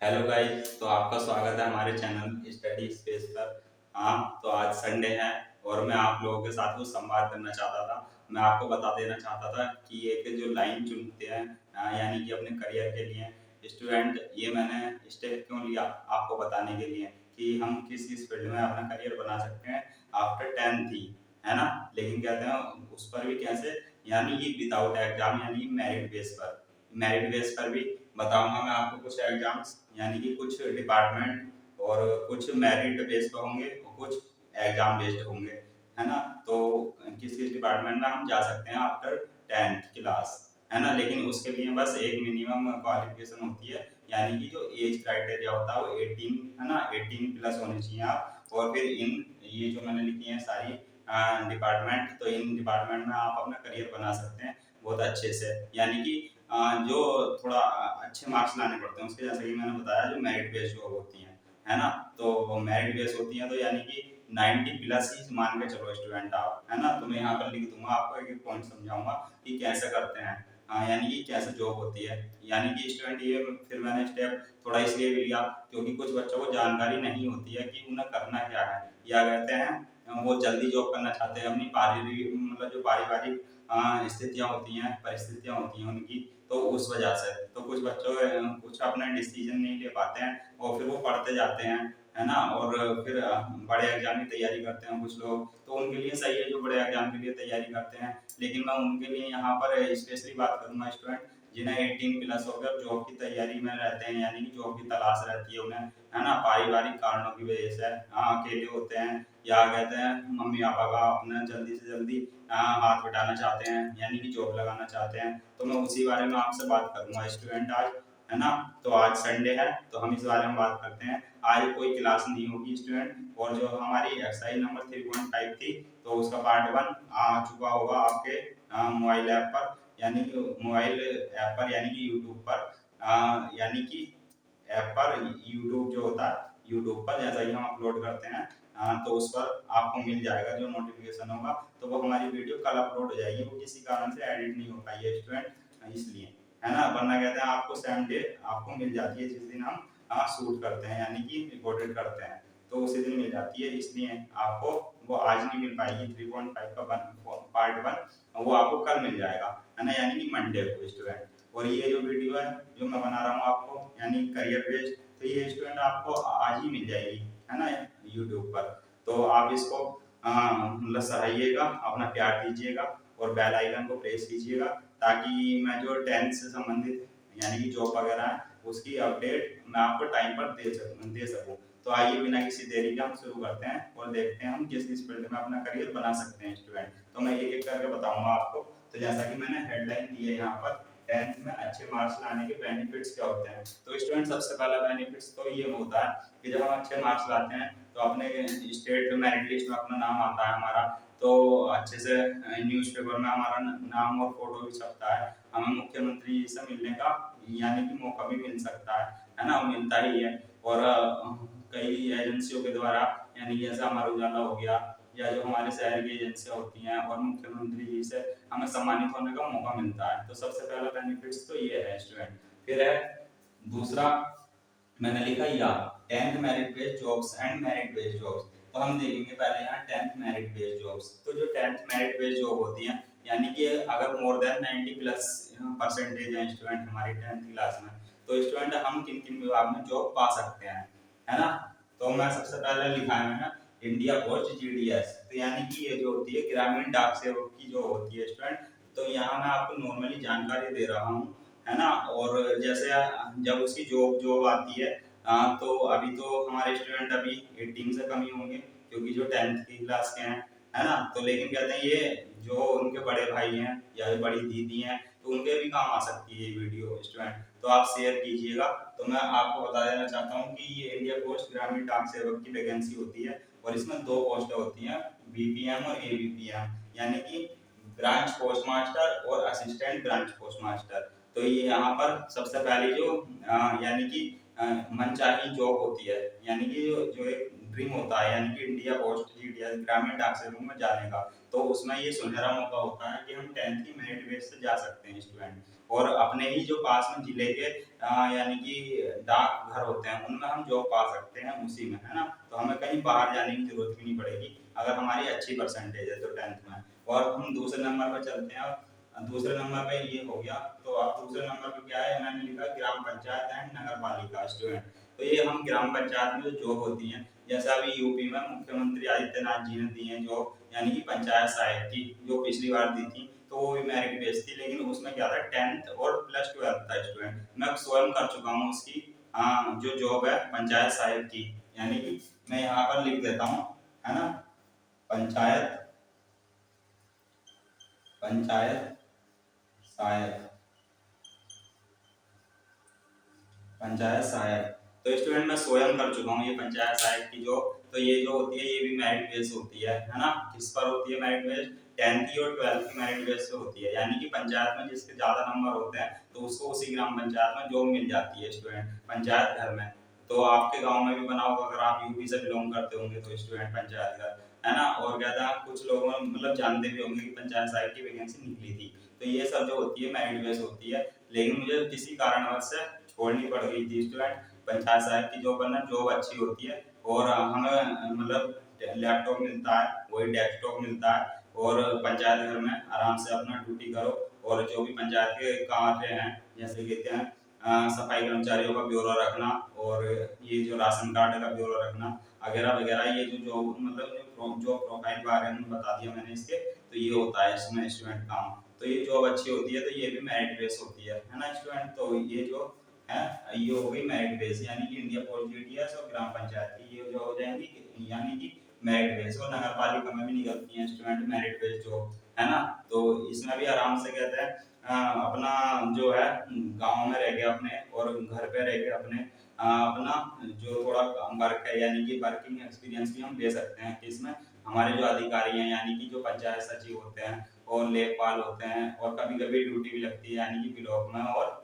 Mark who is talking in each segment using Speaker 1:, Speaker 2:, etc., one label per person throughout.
Speaker 1: Hello guys, तो आपका स्वागत है हमारे चैनल स्टडी स्पेस पर। हाँ, तो आज संडे है और मैं आप लोगों के साथ कुछ संवाद करना चाहता था। मैं आपको बता देना चाहता था कि एक जो लाइन चुनते हैं यानी कि अपने करियर के लिए स्टूडेंट, ये मैंने स्टेप क्यों लिया आपको बताने के लिए कि हम किस किस फील्ड में अपना करियर बना सकते हैं आफ्टर 10th ही, है ना। लेकिन कहते हैं उस पर भी कैसे, यानी कि विदाउट एग्जाम, यानी मेरिट बेस पर भी बताऊंगा मैं आपको कुछ एग्जाम्स, यानी कि कुछ डिपार्टमेंट और कुछ मेरिट बेस पे होंगे और कुछ एग्जाम बेस्ड होंगे, है ना। तो किस किस डिपार्टमेंट में हम जा सकते हैं आफ्टर 10th क्लास, है ना। लेकिन उसके लिए बस एक मिनिमम क्वालिफिकेशन होती है, यानी कि जो एज क्राइटेरिया होता है वो 18, है ना, 18 प्लस होने चाहिए आप। और फिर इन ये जो मैंने लिखी है सारी डिपार्टमेंट, तो इन डिपार्टमेंट में आप अपना करियर बना सकते हैं बहुत अच्छे से, यानी कि जो थोड़ा अच्छे मार्क्स लाने पड़ते हैं उसके, जैसे कि मैंने बताया जो मेरिट बेस्ड जॉब होती हैं, है ना। तो मेरिट बेस्ड होती हैं तो यानी कि 90 प्लस ही मान के चलो स्टूडेंट आप, है ना। तो मैं यहाँ पर लिख दूंगा, आपको एक एक पॉइंट समझाऊंगा कि कैसे करते हैं, यानी कि कैसे जॉब होती है। यानी कि स्टूडेंट ये फिर मैंने स्टेप थोड़ा इसलिए भी लिया क्योंकि कुछ बच्चों को जानकारी नहीं होती है कि उन्हें करना क्या है, या कहते हैं वो जल्दी जॉब करना चाहते हैं, अपनी पारिवारिक मतलब जो पारिवारिक स्थितियाँ होती हैं, परिस्थितियाँ होती हैं उनकी, तो उस वजह से तो कुछ बच्चों कुछ अपना डिसीजन नहीं ले पाते हैं और फिर वो पढ़ते जाते हैं, है ना। और फिर बड़े एग्जाम की तैयारी करते हैं कुछ लोग, तो उनके लिए सही है जो बड़े एग्जाम के लिए तैयारी करते हैं। लेकिन मैं उनके लिए यहाँ पर स्पेशली बात करूंगा स्टूडेंट जिन्हें 18 प्लस होकर जॉब की तैयारी में रहते हैं, यानी कि जॉब की तलाश रहती है उन्हें, है ना, पारिवारिक कारणों की वजह से। अकेले होते हैं, या कहते हैं मम्मी पापा का अपना जल्दी से जल्दी हाथ बटाना चाहते हैं, यानी कि जॉब लगाना चाहते हैं। तो मैं उसी बारे में आपसे बात करूंगा स्टूडेंट आज, है ना। तो आज संडे है तो हम इस बारे में बात करते हैं। आज कोई क्लास नहीं होगी स्टूडेंट, और जो हमारी एक्सरसाइज नंबर 3.5 थी तो उसका पार्ट 1 आ चुका होगा आपके मोबाइल ऐप पर, यानी कि मोबाइल ऐप पर, यानी कि यूट्यूब पर, यानी कि ऐप पर यूट्यूब जो होता है यूट्यूब पर जैसा ही हम अपलोड करते हैं तो उस पर आपको मिल जाएगा जो नोटिफिकेशन होगा। तो वो हमारी वीडियो कल अपलोड हो जाएगी, वो किसी कारण से एडिट नहीं हो पाई है स्टूडेंट, इसलिए, है ना। वरना कहते हैं आपको सेम डे आपको मिल जाती है जिस दिन हम शूट करते हैं, यानी कि रिकॉर्डेड करते हैं, तो उसी दिन मिल जाती है, इसलिए आपको वो आज नहीं मिल पाएगी। 3.5 का पार्ट 1 वो आपको कल मिल जाएगा, है ना, यानी कि मंडे को स्टूडेंट। और ये जो वीडियो है जो मैं बना रहा हूँ आपको, यानी करियर बेस्ड, तो ये स्टूडेंट आपको आज ही मिल जाएगी, है ना, यूट्यूब पर। तो आप इसको मतलब सराहिएगा, अपना प्यार दीजिएगा और बेल आइकन को प्रेस कीजिएगा, ताकि मैं जो 10th से संबंधित यानी कि जॉब वगैरह है उसकी अपडेट मैं आपको टाइम पर दे सकूँ। तो आइए बिना किसी देरी के हम शुरू करते हैं और देखते हैं हम किस किस फील्ड में अपना करियर बना सकते हैं स्टूडेंट। तो मैं एक एक करके बताऊंगा आपको। तो जैसा कि मैंने हेडलाइन दी है यहाँ पर, 10th में अच्छे मार्क्स लाने के बेनिफिट्स क्या होते हैं। तो स्टूडेंट सबसे पहला बेनिफिट्स तो ये होता है कि जब हम अच्छे मार्क्स लाते हैं तो अपने स्टेट मेरिट लिस्ट में अपना नाम आता है हमारा, तो अच्छे से न्यूज़पेपर में हमारा नाम और फोटो भी छपता है, हमें मुख्यमंत्री जी से मिलने का यानी कि मौका भी मिल सकता है ना, मिलता ही है। और कई एजेंसियों के द्वारा, यानी जैसे हमारा उजाला हो गया, या जो हमारे शहर की एजेंसियां होती हैं, और मुख्यमंत्री जी से हमें सम्मानित होने का मौका मिलता है। तो सबसे पहला बेनिफिट्स तो ये है स्टूडेंट। फिर है दूसरा, मैंने लिखा या 10th merit based jobs and merit based jobs. तो हम देखेंगे पहले यहाँ 10th मेरिट बेस्ड जॉब्स। तो जो 10th मेरिट बेस्ड जॉब होती है, यानी कि अगर मोर देन 90 प्लस परसेंटेज है स्टूडेंट हमारी 10th क्लास में, तो स्टूडेंट हम किन किन विभाग में जॉब पा सकते हैं, है ना। तो मैं सबसे पहले लिखा है मैंने इंडिया पोस्ट जीडीएस। तो यानी कि ये जो होती है ग्रामीण डाक सेवक की जो होती है स्टूडेंट, तो यहाँ मैं आपको नॉर्मली जानकारी दे रहा हूँ, है ना। और जैसे जब उसकी जॉब जॉब आती है, तो अभी तो हमारे स्टूडेंट अभी 18 से कम ही होंगे क्योंकि जो 10th की क्लास के हैं, है ना। तो लेकिन कहते हैं ये जो उनके बड़े भाई हैं या बड़ी दीदी हैं, तो उनके भी काम आ सकती है ये वीडियो स्टूडेंट, तो आप शेयर कीजिएगा। तो मैं आपको बता देना चाहता हूँ कि ये इंडिया पोस्ट ग्रामीण डाक सेवक की वैकेंसी होती है, और इसमें दो पोस्टें होती हैं, बीपीएम और एबीपीएम, यानी कि ब्रांच पोस्ट मास्टर और असिस्टेंट ब्रांच पोस्ट मास्टर। तो ये यहाँ पर सबसे पहली जो यानी कि मनचाही जॉब होती है, यानी कि जो एक ड्रीम होता है, यानी कि इंडिया पोस्ट जीडीएस ग्रामीण डाक सेवक में जाने का, तो उसमें ये सुनहरा मौका होता है कि हम 10th की मेरिट बेस से जा सकते हैं स्टूडेंट। और अपने ही जो पास में जिले के यानी कि डाक घर होते हैं उनमें हम जॉब पा सकते हैं उसी में, है ना। तो हमें कहीं बाहर जाने की जरूरत भी नहीं पड़ेगी अगर हमारी अच्छी परसेंटेज है तो 10th में। और हम दूसरे नंबर पर चलते हैं। दूसरे नंबर पे ये हो गया। तो अब दूसरे नंबर पे क्या है, मैंने लिखा ग्राम पंचायत एंड नगर पालिका स्टूडेंट। तो ये हम ग्राम पंचायत में जो जॉब होती है, जैसे अभी यूपी में मुख्यमंत्री आदित्यनाथ जी ने दी है जॉब, यानी कि पंचायत सहायक की, जो पिछली बार दी थी तो वो भी मेरिट बेस्ड थी, लेकिन उसमें क्या था 10th और प्लस 12 था स्टूडेंट। मैं स्वयं कर चुका हूँ उसकी जो जॉब है पंचायत सहायक की, यानी कि मैं यहाँ पर लिख देता हूँ, है ना, पंचायत पंचायत सहायक, पंचायत सहायक। तो स्टूडेंट मैं स्वयं कर चुका हूँ ये पंचायत सहायक की जॉब। तो ये जो होती है ये भी मेरिट बेस होती है ना। किस पर होती है मेरिट बेस? 10th की और 12th की मेरिट बेस पे होती है, यानी कि पंचायत में जिसके ज्यादा नंबर होते हैं तो उसको उसी ग्राम पंचायत में जॉब मिल जाती है स्टूडेंट, पंचायत घर में। तो आपके गांव में भी बना होगा अगर आप यूपी से बिलोंग करते होंगे तो स्टूडेंट, पंचायत घर, है ना। और क्या था, कुछ लोगों मतलब जानते भी होंगे कि पंचायत सहायक की वैकेंसी निकली थी। तो ये सब जो होती है मेरिट बेस होती है, लेकिन मुझे किसी कारणवश से छोड़नी पड़ गई थी स्टूडेंट। पंचायत सहायक की जॉब करना जॉब अच्छी होती है और हमें मतलब लैपटॉप मिलता है, वही डेस्कटॉप मिलता है, और पंचायत घर में आराम से अपना ड्यूटी करो। और जो भी पंचायत के कार्य हैं, जैसे कहते हैं सफाई कर्मचारियों का ब्यौरा रखना, और ये जो राशन कार्ड का ब्यौरा रखना वगैरह वगैरह, ये जो मतलब जो प्रोफाइल बारे में बता दिया मैंने इसके, तो ये होता है इसमें स्टूडेंट काम। तो ये जॉब अच्छी होती है, तो ये भी मेरिट बेस होती है ना स्टूडेंट। तो ये जो है ये हो गई मेरिट बेस, यानी कि इंडिया पोस्ट जीडीएस और ग्राम पंचायत की ये जो हो जाएंगी यानी कि मेरिट बेस। और नगर पालिका में भी निकलती है स्टूडेंट मेरिट बेस जॉब, है ना। तो इसमें भी आराम से कहते हैं अपना जो है गांव में रह गए अपने और घर पे रह गए अपने अपना जो थोड़ा वर्क है, यानी कि वर्किंग एक्सपीरियंस भी हम ले सकते हैं कि इसमें हमारे जो अधिकारी हैं, यानी कि जो पंचायत सचिव होते हैं और लेखपाल होते हैं, और कभी कभी ड्यूटी भी लगती है यानी कि ब्लॉक में और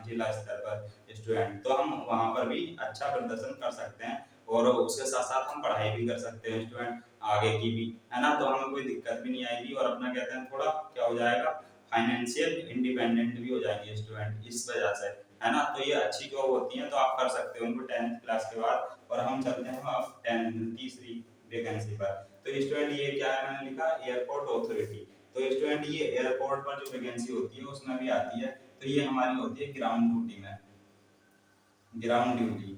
Speaker 1: जिला स्तर पर स्टूडेंट, तो हम वहाँ पर भी अच्छा प्रदर्शन कर सकते हैं। और उसके साथ साथ हम पढ़ाई भी कर सकते हैं स्टूडेंट, आगे की भी, है ना। तो हमें कोई दिक्कत भी नहीं आएगी और अपना कहते हैं थोड़ा क्या हो जाएगा, फाइनेंशियल इंडिपेंडेंट भी हो जाएंगे स्टूडेंट इस वजह से, है ना। तो ये अच्छी जॉब होती है, तो आप कर सकते हो उनको 10th क्लास के बाद। और हम चलते हैं अब तीसरी वैकेंसी पर। तो स्टूडेंट ये क्या है, मैंने लिखा एयरपोर्ट ऑथोरिटी। तो स्टूडेंट ये एयरपोर्ट पर जो वैकेंसी होती है उसमें भी आती है। तो ये हमारी होती है ग्राउंड ड्यूटी में, ग्राउंड ड्यूटी।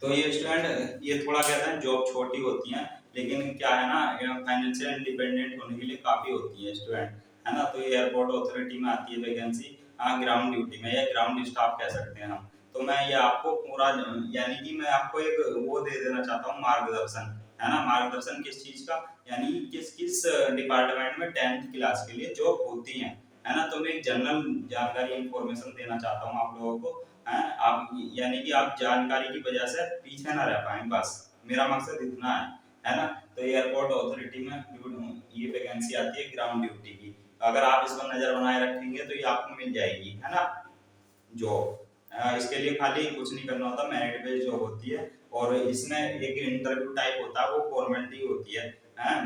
Speaker 1: तो ये स्टूडेंट ये थोड़ा कहते हैं जॉब छोटी होती है, लेकिन क्या है ना, फाइनेंशियल इंडिपेंडेंट होने के लिए काफी होती है स्टूडेंट, है ना। तो ये एयरपोर्ट अथॉरिटी में आती है वैकेंसी, ग्राउंड ड्यूटी में या ग्राउंड स्टाफ कह सकते हैं हम। तो मैं ये आपको पूरा यानी कि मैं आपको एक वो दे देना चाहता हूँ मार्गदर्शन, है ना। मार्गदर्शन किस चीज का, यानी किस किस डिपार्टमेंट में 10th क्लास के लिए जॉब होती है ना। तो मैं एक जनरल जानकारी इंफॉर्मेशन देना चाहता हूँ आप लोगों को, हैं आप, यानी कि आप जानकारी की वजह से पीछे ना रह पाए, बस मेरा मकसद इतना है ना। तो एयरपोर्ट अथॉरिटी में ये वैकेंसी आती है ग्राउंड ड्यूटी की। अगर आप इस पर नजर बनाए रखेंगे तो ये आपको मिल जाएगी, है ना जॉब। इसके लिए खाली कुछ नहीं करना होता, मेरिट बेस्ड जॉब होती है। और इसमें एक इंटरव्यू टाइप होता है, वो फॉर्मेलिटी होती है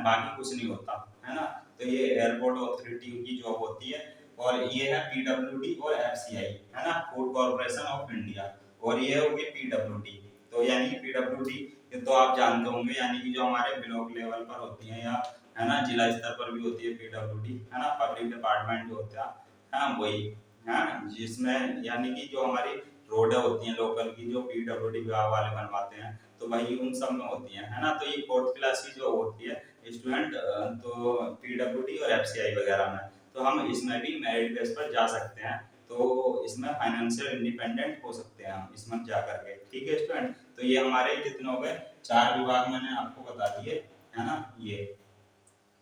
Speaker 1: बाकी कुछ नहीं होता, है ना। तो ये एयरपोर्ट अथॉरिटी की जॉब होती है। और ये है पीडब्ल्यूडी और एफसीआई, है ना, फूड कॉर्पोरेशन ऑफ इंडिया। और ये होगी पीडब्ल्यूडी। तो यानी कि पीडब्ल्यूडी ये तो आप जानते होंगे, यानी कि जो हमारे ब्लॉक लेवल पर होती है, या है ना जिला स्तर पर भी होती है पीडब्ल्यूडी, है ना, पब्लिक डिपार्टमेंट जो होता है वही, है जिसमें यानी कि जो हमारी रोडें होती हैं लोकल की, जो पीडब्ल्यूडी विभाग वाले बनवाते हैं, तो वही उन सब में होती है ना। तो ये 4th क्लास की जो होती है स्टूडेंट, तो पीडब्ल्यूडी और एफसीआई वगैरह में, तो हम इसमें भी मेरिट बेस पर जा सकते हैं। तो इसमें फाइनेंशियल इंडिपेंडेंट हो सकते हैं हम इसमें जा करके, ठीक है स्टूडेंट। तो ये हमारे कितने हो गए, 4 विभाग मैंने आपको बता दिए, है ना। ये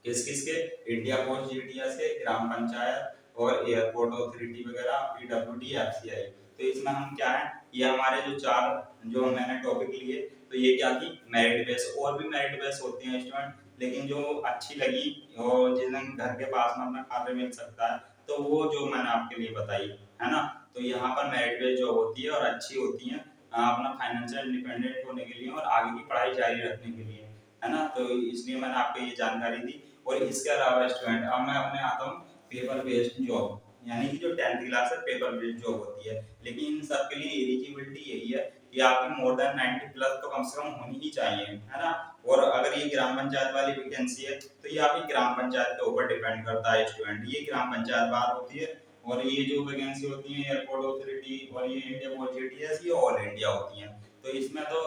Speaker 1: किस किस के, इंडिया पोस्ट जीडीएस के, ग्राम पंचायत और एयरपोर्ट अथॉरिटी वगैरह, पीडब्ल्यूडी, एफसीआई। तो इसमें हम क्या है, ये हमारे जो 4 जो मैंने टॉपिक लिए, तो ये क्या थी मेरिट बेस। और भी मेरिट बेस होती है स्टूडेंट, लेकिन जो अच्छी लगी और जिन्हें घर के पास में अपना कार्य मिल सकता है, तो वो जो मैंने आपके लिए बताई, है ना। तो यहाँ पर मेरिट बेस जो होती है और अच्छी होती है अपना फाइनेंशियल इंडिपेंडेंट होने के लिए और आगे की पढ़ाई जारी रखने के लिए, है ना। तो इसलिए मैंने आपको ये जानकारी दी। और इसके अलावा स्टूडेंट अब मैं अपने आता हूँ पेपर बेस्ड जॉब, यानी कि जो 10th क्लास है पेपर बेस्ड जॉब होती है। लेकिन इन सब के लिए एलिजिबिलिटी यही है कि आपकी मोर देन 90 प्लस तो कम से कम होनी ही चाहिए, है ना। और अगर ये ग्राम पंचायत वाली वैकेंसी है तो ये आपकी ग्राम पंचायत के ऊपर डिपेंड करता है स्टूडेंट, ये ग्राम पंचायत बार होती है। और ये जो वैकेंसी होती है एयरपोर्ट अथॉरिटी और ये इंडिया पोस्ट जीटीएस, ये ऑल इंडिया होती है। तो इसमें तो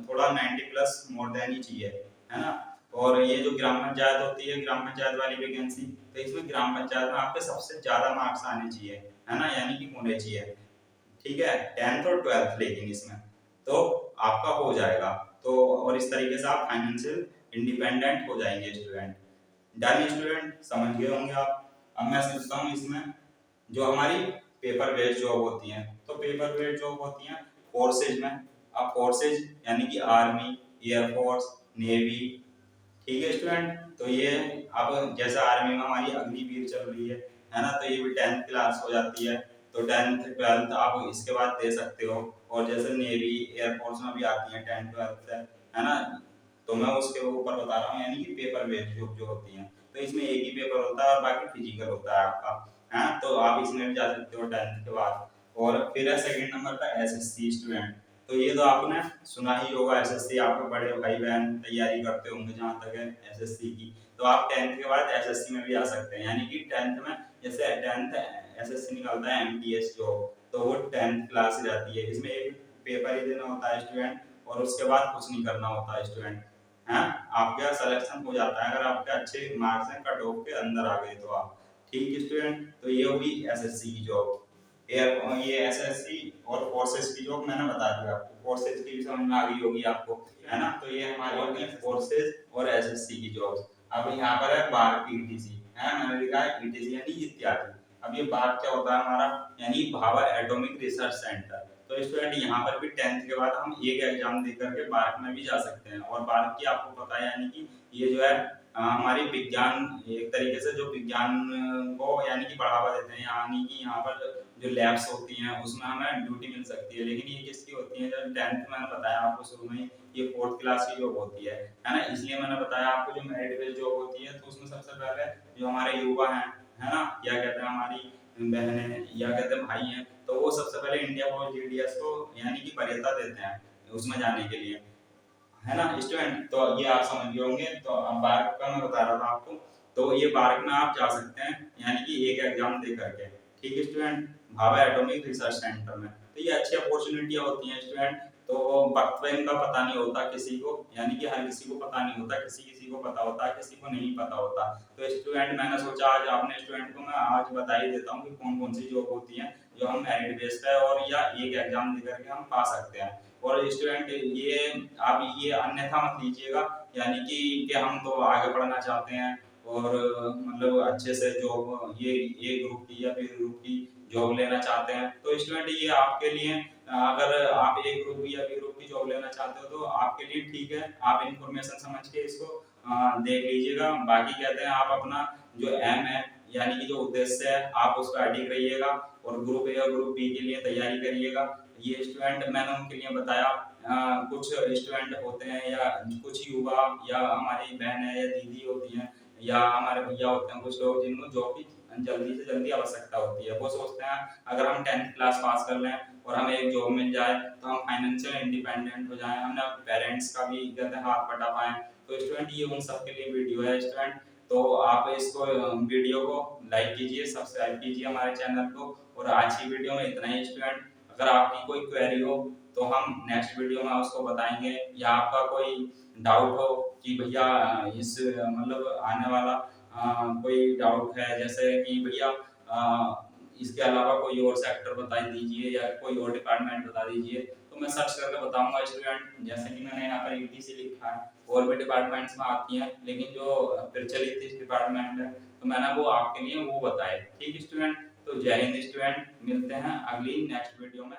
Speaker 1: थोड़ा 90 प्लस मोर देन ही चाहिए, है ना। और ये जो ग्राम पंचायत होती है, ग्राम पंचायत वाली वैकेंसी, तो इसमें ग्राम पंचायत में आपके सबसे ज्यादा मार्क्स आने चाहिए, है ना, यानी कि होने चाहिए, ठीक है, 10th और 12th। लेकिन इसमें तो आपका हो जाएगा। तो और इस तरीके से आप फाइनेंशियल इंडिपेंडेंट हो जाएंगे स्टूडेंट। डन स्टूडेंट, समझ गए होंगे आप। अब मैं सोचता हूँ इसमें जो हमारी पेपर बेस्ड जॉब होती है, तो पेपर बेस्ड जॉब होती है फोर्सेज में। अब फोर्सेज यानी कि आर्मी, एयरफोर्स, नेवी, ठीक है स्टूडेंट। तो ये अब जैसे आर्मी में हमारी अग्निवीर चल रही है ना, तो ये भी 10th क्लास हो जाती है। तो 10th 12th आप इसके बाद दे सकते हो। और जैसे नेवी एयरफोर्स में भी आती है 10th 12th से, है ना। तो मैं उसके ऊपर बता रहा हूँ, यानी कि पेपर बेस्ड जो होती है। तो इसमें एक ही पेपर होता है और बाकी फिजिकल होता है आपका, है। तो आप इसमें भी जा सकते हो 10th के बाद। और फिर है सेकंड नंबर का एसएससी स्टूडेंट। तो ये तो आपने सुना ही होगा, एसएससी आपके बड़े भाई बहन तैयारी करते होंगे जहाँ तक है एसएससी की। तो आप 10th के बाद एसएससी में भी आ सकते हैं, यानी कि 10th में जैसे 10th एसएससी निकालता है एमटीएस जॉब, तो वो 10th क्लास ही रहती है। इसमें एक पेपर ही देना होता है स्टूडेंट, और उसके बाद कुछ नहीं करना होता है स्टूडेंट, है। आपका सिलेक्शन हो जाता है अगर आपके अच्छे मार्क्स हैं, कट ऑफ के अंदर आ गए तो आप, ठीक है स्टूडेंट। तो ये हुई एसएससी की जॉब। ये एसएससी और फोर्सेस की जॉब मैंने बता दिया आपको, फोर्सेस की भी समझ में आ गई होगी आपको, है ना। तो ये हमारी होगी फोर्सेस और एसएससी की जॉब। अब यहाँ पर है बार ईटीसी, है, मैंने लिखा है ईटीसी यानी इत्यादि। अब ये बार क्या होता है हमारा, यानी भाभा एटॉमिक रिसर्च सेंटर। तो स्टूडेंट यहाँ पर भी 10th के बाद हम एक एग्जाम दे करके बार में भी जा सकते हैं। और बार की आपको पता है, यानी कि ये जो है हमारी विज्ञान, एक तरीके से जो विज्ञान को यानी कि बढ़ावा देते हैं, यानी कि यहाँ पर जो लैब्स होती हैं उसमें हमें ड्यूटी मिल सकती है। लेकिन ये किसकी होती है, जब 10th मैंने बताया आपको शुरू में, ये 4th क्लास की जॉब होती है ना। इसलिए मैंने बताया आपको जो मेरिट बेस्ड जॉब होती है, तो उसमें सबसे पहले जो हमारे युवा हैं, है ना, या कहते हैं हमारी बहनें या कहते हैं भाई हैं, तो वो सबसे पहले इंडिया पोस्ट जीडीएस को यानी कि वरीयता देते हैं उसमें जाने के लिए, है ना स्टूडेंट। तो ये आप समझ गए होंगे। तो अब बार्क का मैं बता रहा था आपको, तो ये बार्क में आप जा सकते हैं, यानी कि एक एग्जाम दे करके, ठीक है student, Bhabha atomic research centre में। तो ये अच्छी अपॉर्चुनिटियां होती हैं स्टूडेंट। तो वक्त में इनका पता नहीं होता किसी को, यानी कि हर किसी को पता नहीं होता, किसी किसी को पता होता है, किसी को नहीं पता होता। तो स्टूडेंट मैंने सोचा आज अपने स्टूडेंट को मैं आज बता ही देता हूँ कि कौन कौन सी जॉब होती है जो हम मेरिट बेस्ड है और या एक एग्जाम दे करके हम पा सकते हैं। और स्टूडेंट ये आप ये अन्यथा मत लीजिएगा, यानी कि हम तो आगे पढ़ना चाहते हैं और मतलब अच्छे से जॉब ये ए ग्रुप की या बी ग्रुप की जॉब लेना चाहते हैं। तो स्टूडेंट ये आपके लिए अगर आप ए ग्रुप या बी ग्रुप की जॉब लेना चाहते हो तो आपके लिए ठीक है, आप इंफॉर्मेशन समझ के इसको देख लीजिएगा। बाकी कहते हैं आप अपना जो एम है यानी कि जो उद्देश्य है आप उस पर अडिग रहिएगा और ग्रुप ए और ग्रुप बी के लिए तैयारी करिएगा। ये स्टूडेंट मैंने उनके लिए बताया। कुछ स्टूडेंट होते हैं या कुछ युवा या हमारी बहन है या दीदी होती हैं या हमारे भैया होते हैं, कुछ लोग जिनको जॉब की जल्दी से जल्दी आवश्यकता होती है, वो सोचते हैं अगर हम 10th क्लास पास कर लें और हमें एक जॉब मिल जाए तो हम फाइनेंशियल इंडिपेंडेंट हो जाएं, हम अपने पेरेंट्स का भी कहते हैं हाथ बटा पाएं। तो स्टूडेंट ये उन सब के लिए वीडियो है स्टूडेंट। तो आप इसको वीडियो को लाइक कीजिए, सब्सक्राइब कीजिए हमारे चैनल को। और आज की वीडियो में इतना ही स्टूडेंट। अगर आपकी कोई क्वेरी हो तो हम नेक्स्ट वीडियो में उसको बताएंगे, या आपका कोई डाउट हो कि भैया इस मतलब आने वाला कोई डाउट है, जैसे कि भैया इसके अलावा कोई और सेक्टर बता दीजिए या कोई और डिपार्टमेंट बता दीजिए, तो मैं सर्च करके बताऊंगा स्टूडेंट। जैसे कि मैंने यहाँ पर ईटीसी लिखा है, और भी डिपार्टमेंट्स में आती हैं, लेकिन जो प्रचलित इस डिपार्टमेंट है तो मैंने वो आपके लिए वो बताए, ठीक है स्टूडेंट। तो जय हिंद स्टूडेंट, मिलते हैं अगली नेक्स्ट वीडियो में।